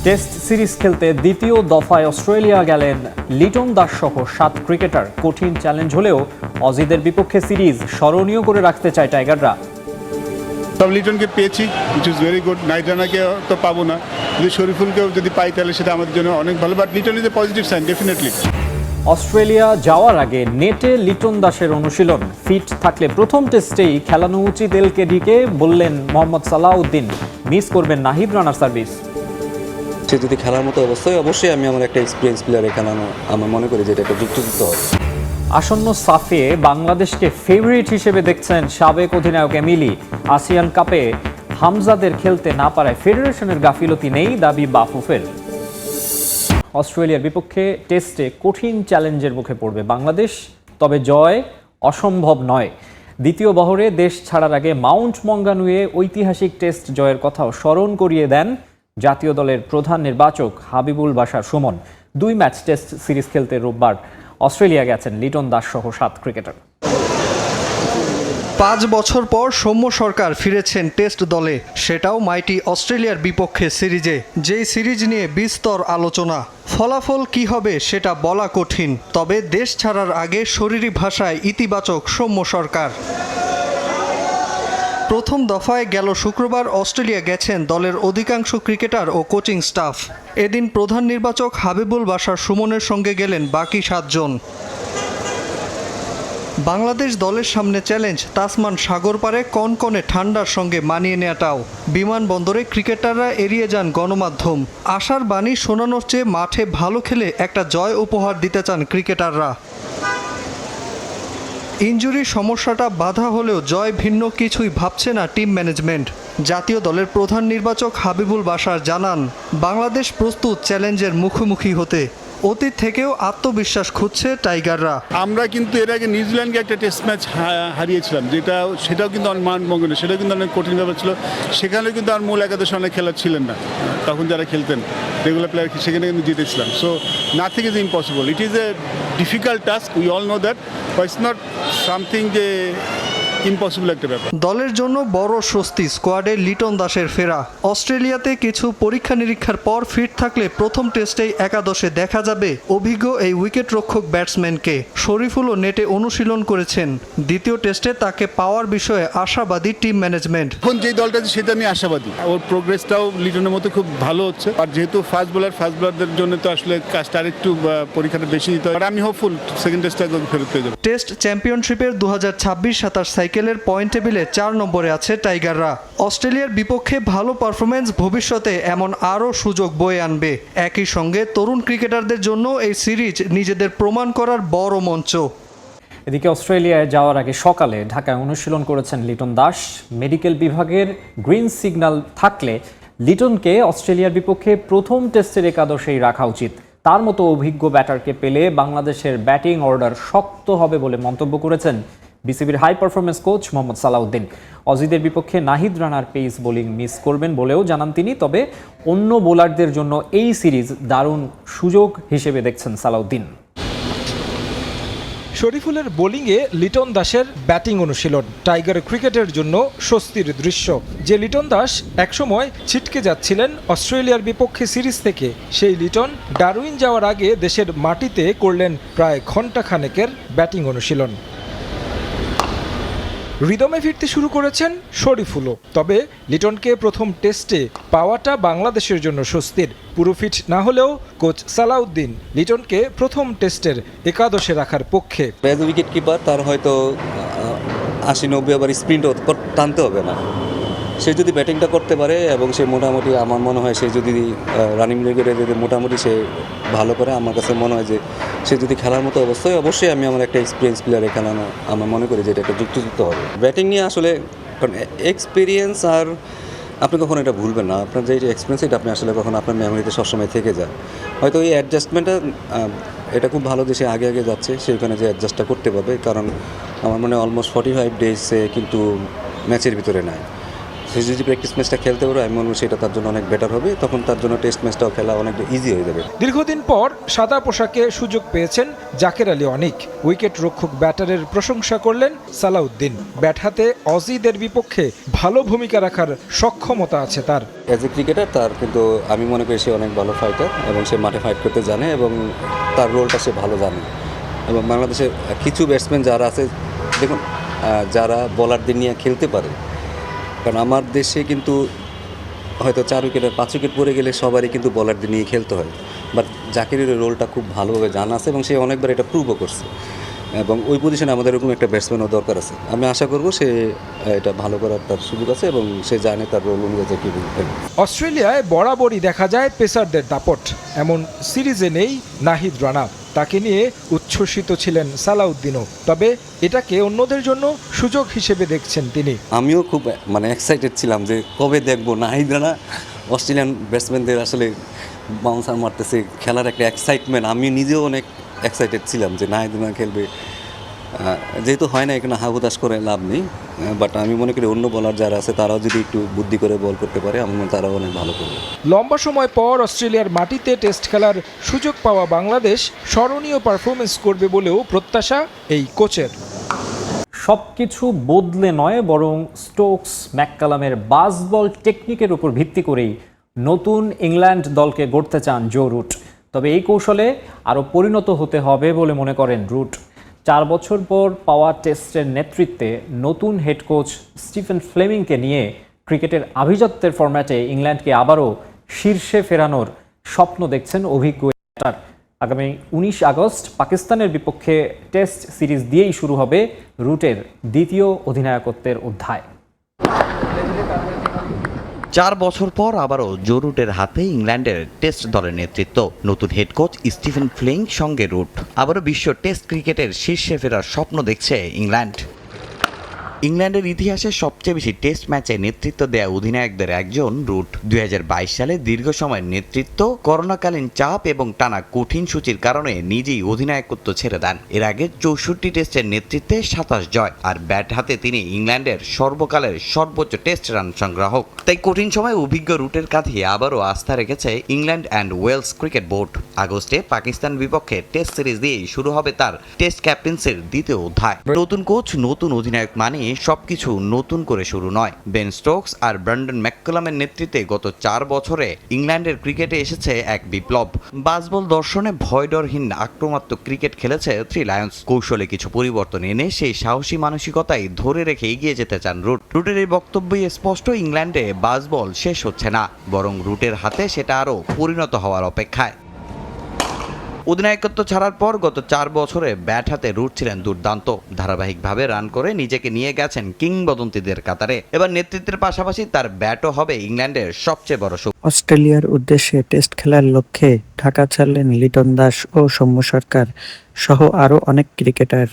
Test series খেলতে দ্বিতীয় দফায় অস্ট্রেলিয়া গেলেন লিটন দাস সহ 7 ক্রিকেটার। কঠিন চ্যালেঞ্জ হলেও অজিদের বিপক্ষে সিরিজ স্মরণীয় করে রাখতে চায় টাইগাররা। তবে লিটনকে পেয়েছি, উইচ ইজ ভেরি গুড। নাইট রানাকে তো পাবো না, যদি শরীফুলকেও যদি পাই তাহলে সেটা আমাদের জন্য অনেক ভালো। But Liton is a positive sign definitely. Australia যাওয়ার আগে নেটে লিটন দাসের অনুশীলন। ফিট থাকলে প্রথম টেস্টেই খেলানো উচিত এলকেডিকে বললেন মোহাম্মদ সালাউদ্দিন। মিস করবেন নাহিদ রানার সার্ভিস। সে যদি খেলার মতো অবশ্যই আমি আমার একটা এক্সপিরিয়েন্স প্লেয়ারে খেলানো আমার মনে করি যে এটা একটা যুক্তিযুক্ত হবে। আসন্ন সাফে বাংলাদেশকে ফেভারিট হিসেবে দেখছেন সাবেক অধিনায়ক এমিলি। আসিয়ান কাপে হামজাদের খেলতে না পারায় ফেডারেশনের গাফিলতি নেই দাবি বাফুফের। অস্ট্রেলিয়ার বিপক্ষে টেস্টে কঠিন চ্যালেঞ্জের মুখে পড়বে বাংলাদেশ, তবে জয় অসম্ভব নয়। দ্বিতীয় বহরে দেশ ছাড়ার আগে মাউন্ট মঙ্গানুয়ে ঐতিহাসিক টেস্ট জয়ের কথাও স্মরণ করিয়ে দেন জাতীয় দলের প্রধান নির্বাচক Habibul Bashar Suman. 2 match test series খেলতে রোববার অস্ট্রেলিয়া গেছেন লিটন দাস সহ 7 ক্রিকেটার। 5 বছর পর সৌম্য সরকার ফিরেছেন টেস্ট দলে, সেটাও মাইটি অস্ট্রেলিয়ার বিপক্ষে সিরিজে। যেই সিরিজ নিয়ে বিস্তর আলোচনা। ফলাফল কি হবে সেটা বলা কঠিন, তবে দেশ ছাড়ার আগে শরীরী ভাষায় ইতিবাচক সৌম্য সরকার। প্রথম দফায় গেল শুক্রবার অস্ট্রেলিয়া গেছেন দলের অধিকাংশ ক্রিকেটার ও কোচিং স্টাফ। এদিন প্রধান নির্বাচক হাবিবুল বাশার সুমনের সঙ্গে গেলেন বাকি 7 জন। বাংলাদেশ দলের সামনে চ্যালেঞ্জ তাসমান সাগর পারে কনকনে ঠান্ডার সঙ্গে মানিয়ে নেওয়াটাও। বিমানবন্দরে ক্রিকেটাররা এড়িয়ে যান গণমাধ্যম। আশার বাণী শোনানোর চেয়ে মাঠে ভালো খেলে একটা জয় উপহার দিতে চান ক্রিকেটাররা। ইনজুরির সমস্যাটা বাধা হলেও জয় ভিন্ন কিছুই ভাবছে না টিম ম্যানেজমেন্ট। জাতীয় দলের প্রধান নির্বাচক হাবিবুল বাশার জানান, বাংলাদেশ প্রস্তুত চ্যালেঞ্জের মুখোমুখি হতে। অতীত থেকেও আত্মবিশ্বাস খুঁজছে টাইগাররা। আমরা কিন্তু এর আগে নিউজিল্যান্ডকে একটা টেস্ট ম্যাচ হারিয়েছিলাম, সেটাও কিন্তু মান মঙ্গল, সেটাও কিন্তু অনেক কঠিন ব্যাপার ছিল। সেখানেও কিন্তু আর মূল একাদশে অনেক খেলা ছিলেন না, তখন যারা খেলতেন রেগুলার প্লেয়ার সেখানে কিন্তু জিতেছিলাম। So nothing is impossible, it is a difficult task, we all know that, but it's not something যে ইম্পসিবল একটা ব্যাপার। দলের জন্য বড় স্বস্তি স্কোয়াডে লিটন দাসের ফেরা। অস্ট্রেলিয়াতে কিছু পরীক্ষা নিরীক্ষার পর ফিট থাকলে প্রথম টেস্টেই একাদশে দেখা যাবে অভিজ্ঞ এই উইকেট রক্ষক ব্যাটসম্যানকে। শরীফুলও নেটে অনুশীলন করেছেন। দ্বিতীয় টেস্টে তাকে পাওয়ার বিষয়ে আশাবাদী টিম ম্যানেজমেন্ট। এখন যেই দলটা আছে সেটা নিয়ে আশাবাদী, ওর প্রোগ্রেসটাও লিটনের মতো খুব ভালো হচ্ছে। আর যেহেতু ফাস্ট বোলারদের জন্য তো আসলে কাজটা আরেকটু পরীক্ষাটা বেশি দিতে হয়। আমি হোপফুল সেকেন্ড টেস্টটা ফেরত পেয়ে যাবো। টেস্ট চ্যাম্পিয়নশিপের 2026-27 সাইকেলের পয়েন্ট টেবিলে 4 নম্বরে আছে টাইগাররা। অস্ট্রেলিয়ার বিপক্ষে ভালো পারফরমেন্স ভবিষ্যতে এমন আরও সুযোগ বয়ে আনবে। একই সঙ্গে তরুণ ক্রিকেটারদের জন্য এই সিরিজ নিজেদের প্রমাণ করার বড় মঞ্চ। এদিকে অস্ট্রেলিয়ায় যাওয়ার আগে সকালে ঢাকায় অনুশীলন করেছেন লিটন দাস। মেডিকেল বিভাগের গ্রিন সিগন্যাল থাকলে লিটনকে অস্ট্রেলিয়ার বিপক্ষে প্রথম টেস্টের একাদশেই রাখা উচিত। তার মতো অভিজ্ঞ ব্যাটারকে পেলে বাংলাদেশের ব্যাটিং অর্ডার শক্ত হবে বলে মন্তব্য করেছেন বিসিবির high performance coach Mohammad Salauddin. অজিদের বিপক্ষে নাহিদ রানার পেস বোলিং মিস করবেন বলেও জানান তিনি। তবে অন্য বোলারদের জন্য এই সিরিজ দারুণ সুযোগ হিসেবে দেখছেন সালাউদ্দিন। শরীফুলের বোলিংয়ে লিটন দাসের ব্যাটিং অনুশীলন টাইগার ক্রিকেটের জন্য স্বস্তির দৃশ্য। যে লিটন দাস একসময় ছিটকে যাচ্ছিলেন অস্ট্রেলিয়ার বিপক্ষে সিরিজ থেকে, সেই লিটন ডারউইন যাওয়ার আগে দেশের মাটিতে করলেন প্রায় ঘণ্টাখানেকের ব্যাটিং অনুশীলন। রিদমে ফিরতে শুরু করেছেন শরীফুলও। তবে লিটনকে প্রথম টেস্টে পাওয়াটা বাংলাদেশের জন্য স্বস্তির। পুরো ফিট না হলেও কোচ সালাউদ্দিন লিটনকে প্রথম টেস্টের একাদশে রাখার পক্ষে। অ্যাজ উইকেট কিপার তার হয়তো 80-90 ওভার স্প্রিন্টও টানতে হবে না। সে যদি ব্যাটিংটা করতে পারে এবং সে মোটামুটি আমার মনে হয় সে যদি রানিং রেগুলেটে যদি মোটামুটি সে ভালো করে, আমার কাছে মনে হয় যে সে যদি খেলার মতো অবশ্যই আমি আমার একটা এক্সপিরিয়েন্স প্লেয়ারে খেলানো আমার মনে করি যে এটা একটা যুক্তিযুক্ত হবে। ব্যাটিং নিয়ে আসলে কারণ এক্সপিরিয়েন্স আর আপনি কখনো এটা ভুলবেন না। আপনার যে এক্সপিরিয়েন্স এটা আপনি আসলে কখনো আপনার মেমোরিতে সবসময় থেকে যায়। হয়তো এই অ্যাডজাস্টমেন্টটা এটা খুব ভালো যে সে আগে যাচ্ছে, সেখানে যে অ্যাডজাস্টটা করতে পারবে। কারণ আমার মনে হয় অলমোস্ট 45 ডেজ কিন্তু ম্যাচের ভিতরে নাই। সে যদি প্র্যাকটিস ম্যাচটা খেলতে পারে আমি মনে করি সেটা তার জন্য অনেক বেটার হবে, তখন তার জন্য টেস্ট ম্যাচটাও খেলা অনেকটা ইজি হয়ে যাবে। দীর্ঘদিন পর সাদা পোশাকে সুযোগ পেয়েছেন জাকের আলী অনিক। উইকেট রক্ষক ব্যাটারের প্রশংসা করলেন সালাউদ্দিন। ব্যাট হাতে অজিদের বিপক্ষে ভালো ভূমিকা রাখার সক্ষমতা আছে তার। অ্যাজ এ ক্রিকেটার তার কিন্তু আমি মনে করি সে অনেক ভালো ফাইটার এবং সে মাঠে ফাইট করতে জানে এবং তার রোলটা সে ভালো জানে। এবং বাংলাদেশের কিছু ব্যাটসম্যান যারা আছে দেখুন, যারা বোলারদের নিয়ে খেলতে পারে, কারণ আমার দেশে কিন্তু হয়তো 4 উইকেট আর 5 উইকেট পড়ে গেলে সবারই কিন্তু বোলারদের নিয়ে খেলতে হয়, বাট জাকিরের রোলটা খুব ভালোভাবে জানা আছে এবং সে অনেকবার এটা প্রুভও করছে এবং ওই পজিশনে আমাদের এরকম একটা ব্যাটসম্যানও দরকার আছে। আমি আশা করব সে এটা ভালো করার তার সুযোগ আছে এবং সে জানে তার রোল অনুযায়ী কী খেলবে। অস্ট্রেলিয়ায় বরাবরই দেখা যায় পেসারদের দাপট। এমন সিরিজে নেই নাহিদ রানা। তাকে নিয়ে উচ্ছ্বসিত ছিলেন সালাউদ্দিনও, তবে এটাকে অন্যদের জন্য সুযোগ হিসেবে দেখছেন তিনি। আমিও খুব এক্সাইটেড ছিলাম যে কবে দেখবো নাহিদ রানা অস্ট্রেলিয়ান ব্যাটসম্যানদের আসলে বাউন্সার মারতেছে, খেলার একটা এক্সাইটমেন্ট। আমি নিজেও অনেক এক্সাইটেড ছিলাম যে নাহিদ রানা খেলবে, যেহেতু হয় না এখানে হাহুতাশ করে লাভ নেই, বাট আমি মনে করি অন্য বলার যারা আছে তারাও যদি একটু বুদ্ধি করে বল করতে পারে আমি মনে তারাও অনেক ভালো করবে। লম্বা সময় পর অস্ট্রেলিয়ার মাটিতে টেস্ট খেলার সুযোগ পাওয়া বাংলাদেশ স্মরণীয় পারফরমেন্স করবে বলেও প্রত্যাশা এই কোচের। সবকিছু বদলে নয়, বরং স্টোকস ম্যাককালামের বাসবল টেকনিকের উপর ভিত্তি করেই নতুন ইংল্যান্ড দলকে গড়তে চান জো রুট। তবে এই কৌশলে আরও পরিণত হতে হবে বলে মনে করেন রুট। 4 বছর পর পাওয়া টেস্টের নেতৃত্বে নতুন হেড কোচ স্টিফেন ফ্লেমিংকে নিয়ে ক্রিকেটের আভিজাত্যের ফরম্যাটে ইংল্যান্ডকে আবারও শীর্ষে ফেরানোর স্বপ্ন দেখছেন অভিজ্ঞ ব্যাটার। আগামী 19 আগস্ট পাকিস্তানের বিপক্ষে টেস্ট সিরিজ দিয়েই শুরু হবে রুটের দ্বিতীয় অধিনায়কত্বের অধ্যায়। 4 বছর পর আবারও জো রুটের হাতে ইংল্যান্ডের টেস্ট দলের নেতৃত্ব। নতুন হেড কোচ স্টিফেন ফ্লেমিং সঙ্গে রুট। আবারও বিশ্ব টেস্ট ক্রিকেটের শীর্ষে ফেরার স্বপ্ন দেখছে ইংল্যান্ড। ইংল্যান্ডের ইতিহাসে সবচেয়ে বেশি টেস্ট ম্যাচে নেতৃত্ব দেয়া অধিনায়কদের একজন রুট। 2022 সালে দীর্ঘ সময়ের নেতৃত্ব, করোনাকালীন চাপ এবং টানা কঠিন সূচির কারণে নিজেই অধিনায়কত্ব ছেড়ে দেন। এর আগে 64 টেস্টের নেতৃত্বে 27 জয়, আর ব্যাট হাতে তিনি ইংল্যান্ডের সর্বকালের সর্বোচ্চ টেস্ট রান সংগ্রাহক। তাই কঠিন সময় অভিজ্ঞ রুটের কাঁধে আবারও আস্থা রেখেছে England and Wales cricket board. আগস্টে পাকিস্তান বিপক্ষে টেস্ট সিরিজ দিয়েই শুরু হবে তার টেস্ট ক্যাপ্টেন্সির দ্বিতীয় অধ্যায়। নতুন কোচ, নতুন অধিনায়ক মানে সবকিছু নতুন করে শুরু নয়। বেন স্টোকস আর ব্র্যান্ডন ম্যাককালামের নেতৃত্বে গত 4 বছরে ইংল্যান্ডের ক্রিকেটে এসেছে এক বিপ্লব। বাসবল দর্শনে ভয়ডরহীন আক্রমণাত্মক ক্রিকেট খেলেছে থ্রি লায়ন্স। কৌশলে কিছু পরিবর্তন এনে সেই সাহসী মানসিকতাই ধরে রেখে এগিয়ে যেতে চান রুট। রুটের এই বক্তব্যই স্পষ্ট, ইংল্যান্ডে বাসবল শেষ হচ্ছে না, বরং রুটের হাতে সেটা আরও পরিণত হওয়ার অপেক্ষায়। অধিনায়কত্ব ছাড়ার পর গত 4 বছরে ব্যাট হাতে রুট ছিলেন দুর্দান্ত। ধারাবাহিকভাবে রান করে নিজেকে নিয়ে গেছেন কিংবদন্তিদের কাতারে। এবার নেতৃত্বের পাশাপাশি তার ব্যাটও হবে ইংল্যান্ডের সবচেয়ে বড় শক্তি। অস্ট্রেলিয়ার উদ্দেশ্যে টেস্ট খেলার লক্ষ্যে ঢাকা ছাড়লেন লিটন দাস ও সৌম্য সরকার সহ আরও অনেক ক্রিকেটার।